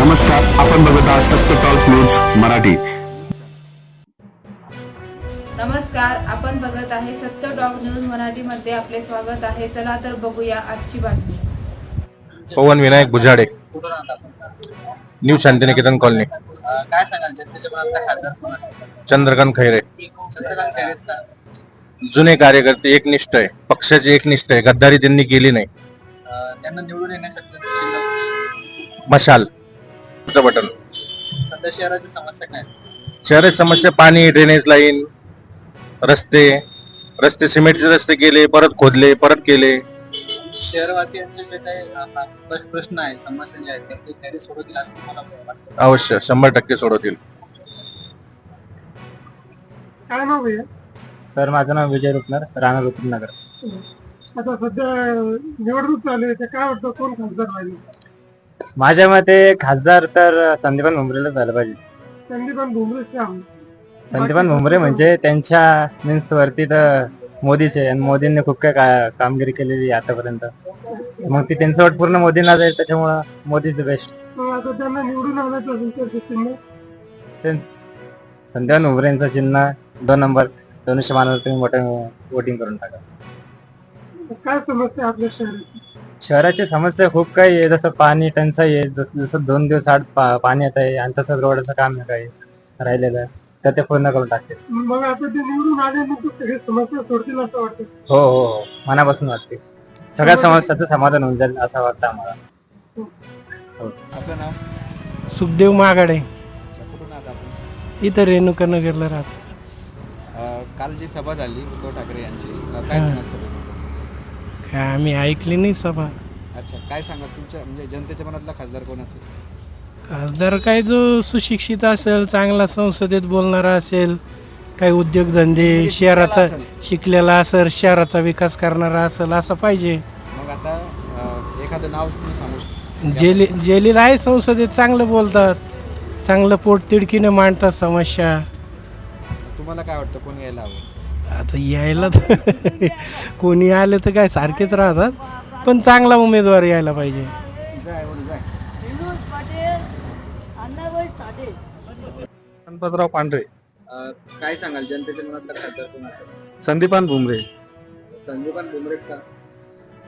नमस्कार, आपण बघत आहात सत्य टॉक न्यूज मराठी. नमस्कार, आपण बघत आहे सत्य टॉक न्यूज मराठीमध्ये आपले स्वागत आहे. चला तर बघूया आजची बातमी. पवन विनायक बुजाडे, न्यू शांतिनिकेतन कॉलनी. काय सांगाल जनतेच्या मनातला खासदार कोण असेल? चंद्रकांत खैरे. चंद्रकांत खैरेच का? जुने कार्यकर्ते, एकनिष्ठ आहे, पक्षाचे एकनिष्ठ आहे, गद्दारी त्यांनी केली नाही. त्यांना निवडून येण्यासाठी शिल्लक मशाल बटन. सध्या शहराची समस्या काय? शहराची समस्या पाणी, ड्रेनेज लाईन, रस्ते सिमेंटचे रस्ते केले, परत खोदले, परत केले. शहरवासियांचे जे काही प्रश्न आहेत, समस्या जे आहेत ते खैरे सोडवतील असं तुम्हाला वाटतं? अवश्य 100% सोडवतील. काय नाव आहे? सर, माझं नाव विजय रुपनर, राणा रुपनगर. आता सध्या निवडणूक चालू आहे, ते काय वाटतं कोण खासदार राहिले? माझ्या मते खासदार तर संदीपान भुमरेला झालं पाहिजे. संदीपान भुमरे काम संदीपान भुमरे म्हणजे त्यांच्या मीन्स वरती तर मोदीचे, आणि मोदींनी खूप काय कामगिरी केलेली आहे आतापर्यंत. मग ती त्यांचं वोट पूर्ण मोदींना जाईल, त्याच्यामुळं मोदीच बेस्ट. आता त्यांना निवडून आणायचं असेल तर ते चिन्ह संदीपान भुमरेंचं चिन्ह 2 नंबर धनुष्य मानावर तुम्ही वोटिंग करून टाका. काय समस्या आपल्या शहराची? शहराची समस्या खूप काही आहे, जसं पाणी टंचाई आहे, जसं 2 दिवस आड पाणी येत आहे, आणि तसंच रोडचं काम काही राहिलेलं आहे, तर ते पूर्ण करून टाकते. मग आता ते निवडून आल्यानंतर सगळी समस्या सोडतील असं वाटतं? हो हो हो, मनापासून वाटते. सगळ्या समस्याचं समाधान होऊन जाईल असं वाटतं आम्हाला. आपलं नाव? सुखदेव मागाडे, कुठून आहात आपण? इथं रेणुका नगरला राहतो. काल जी सभा झाली उद्धव ठाकरे यांची, काय सांगाल सभेबद्दल? काय आम्ही ऐकली नाही सभा. अच्छा, काय सांगा तुमच्या म्हणजे जनतेच्या मनातला खासदार कोण असेल? खासदार काय जो सुशिक्षित असेल, चांगला संसदेत बोलणारा असेल, काही उद्योगधंदे, शहराचा शिकलेला असेल, शहराचा विकास करणारा असेल, असं पाहिजे. मग आता एखादं नाव तुम्ही सांगू शकता? जेलील आहे, संसदेत चांगलं बोलतात, चांगलं पोटतिडकीने मांडतात समस्या. तुम्हाला काय वाटतं कोण यायला हवं? आता यायला तर कोणी आले तर काय सारखेच राहतात, पण चांगला उमेदवार यायला पाहिजे. गणपतराव पांढरे. काय सांगाल जनतेच्या मनातला खासदार कोण असेल? संदीपान भुमरे. संदीपान भुमरेच का?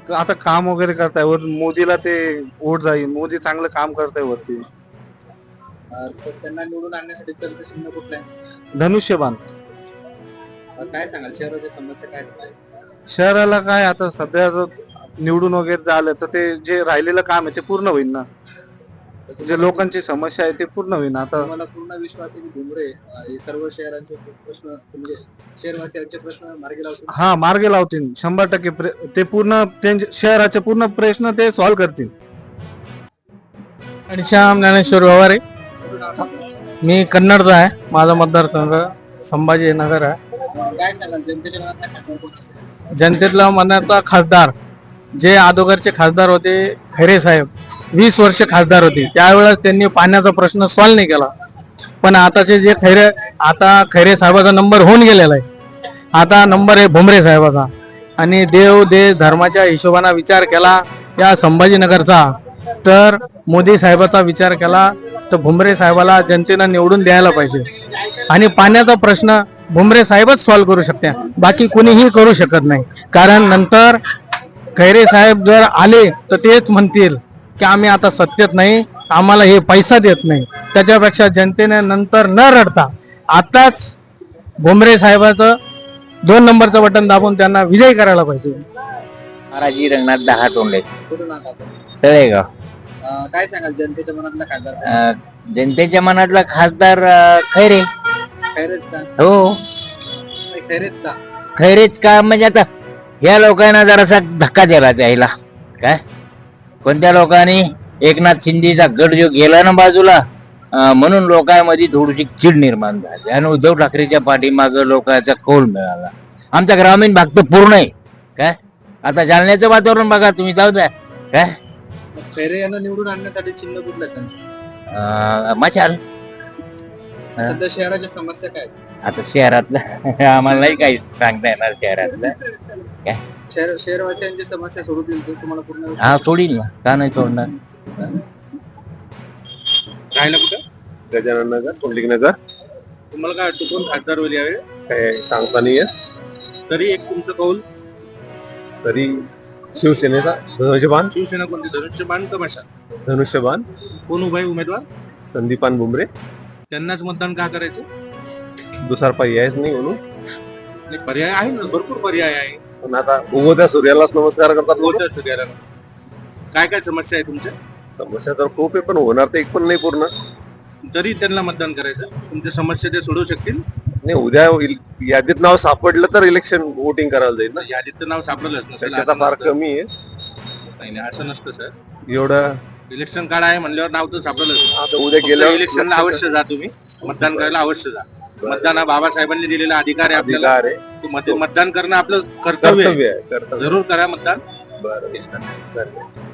तर आता काम वगैरे करताय, वर मोदीला ते वोट जाईल, मोदी चांगलं काम करताय वरती. तर त्यांना निवडून आणण्यासाठी तर चिन्ह कुठलं आहे? धनुष्यबाण. काय सांगाल शहराच्या समस्या काय आहेत? शहराला काय आता सध्या निवडून वगैरे झालं तर ते जे राहिलेलं काम आहे ते पूर्ण होईल ना, जे लोकांची समस्या आहे ते पूर्ण होईल. आता मला पूर्ण विश्वास आहे की भुमरे हे सर्व शहरांचे प्रश्न म्हणजे शहरवासियांचे प्रश्न मार्गी लावतील. हा, मार्गे लावतील 100%. ते पूर्ण शहराचे पूर्ण प्रश्न ते सॉल्व्ह करतील. आणि श्याम ज्ञानेश्वर व्यवहारे, मी कन्नडचा आहे, माझा मतदारसंघ संभाजीनगर आहे. काय सांगाल जनतेच्या मनातला खासदार कोण असेल? जनतेतला मनाचा खासदार जे अगोदरचे खासदार होते, खैरे साहेब 20 वर्ष खासदार होते, त्यावेळेस त्यांनी पाण्याचा प्रश्न सॉल्व्ह नाही केला. पण आताचे जे खैरे साहेबाचा नंबर होऊन गेलेला आहे, आता नंबर आहे भुमरे साहेबाचा. आणि देव देश धर्माच्या हिशोबाने विचार केला या संभाजीनगरचा, तर मोदी साहेबाचा विचार केला तर भुमरे साहेबाला जनतेनं निवडून द्यायला पाहिजे. आणि पाण्याचा प्रश्न भुमरे साहेबच सॉल्व्ह करू शकते, बाकी कुणीही करू शकत नाही. कारण नंतर खैरे साहेब जर आले तर तेच म्हणतील की आम्ही आता सत्तेत नाही, आम्हाला हे पैसा देत नाही. त्याच्यापेक्षा जनतेने नंतर न रडता आताच भुमरे साहेबाचं 2 नंबरचं बटन दाबून त्यांना विजयी करायला पाहिजे. महाराजी रंगनाथ दहा तोंडे, कुठून आहात आपण? तळेगाव. काय सांगाल जनतेच्या मनातला खासदार? जनतेच्या मनातला खासदार खैरे. खैरेच का? हो, खैरेच का? खैरेच का म्हणजे आता ह्या लोकांना जरासा धक्का दिला त्याला. काय कोणत्या लोकांनी एकनाथ शिंदेचा गड जो गेला ना बाजूला, म्हणून लोकांमध्ये थोडीशी चीड निर्माण झाली, आणि उद्धव ठाकरेच्या पाठीमागं लोकांचा कौल मिळाला. आमचा ग्रामीण भाग तर पूर्ण आहे. काय आता जालन्याचं वातावरण बघा तुम्ही, जाऊ द्या. काय खैरे यांना निवडून आणण्यासाठी चिन्ह कुठलं आहे त्यांचं? मशाल. सध्या शहराच्या समस्या काय? आता शहरातलं आम्हाला नाही काही सांगता येणार शहरातलं. काय शहरवासियांची समस्या सोडवतील तुम्हाला पूर्ण? हा, सोडील ना, का नाही सोडणार. राहायला कुठं? गजानन नगर पुंडलिक नगर. तुम्हाला काय वाटतं कोण खासदार होईल यावेळी? काय सांगता नाही येत. तरी एक तुमचं कौल. तरी शिवसेनेचा धनुष्यबाण. शिवसेना कोणती? धनुष्यबाण का मशाल? धनुष्यबाण. कोण उभा आहे उमेदवार? संदीपान बुमरे. त्यांनाच मतदान का करायचं? दुसरा पर्यायच नाही म्हणून. नाही, पर्याय आहे ना, भरपूर पर्याय आहे. पण आता उगवत्या सूर्यालाच नमस्कार करतात लोक. कोणत्या सगळ्याला? काय काय समस्या आहे तुमच्या? समस्या तर खूप आहे पण होणार तर एक पण नाही पूर्ण. तरी त्यांना मतदान करायचं. तुमच्या समस्या ते सोडवू शकतील. नाही उद्या यादीत नाव सापडलं तर इलेक्शन वोटिंग करायला जाईल ना. यादीत तर नाव सापडलंच नसेल. त्याचा फार कमी आहे. नाही असं नसतं सर. एवढं इलेक्शन कार्ड आहे म्हणल्यावर नाव तर सापडलंच. आता उद्या गेल्यावर इलेक्शनला अवश्य जा तुम्ही. मतदान करायला अवश्य जा. मतदान हा बाबासाहेबांनी दिलेला अधिकार आहे आपल्याला. अधिकार आहे. मतदान करणं आपलं कर्तव्य आहे. कर्तव्य आहे. कर्तव्य. जरूर करा मतदान. बरं.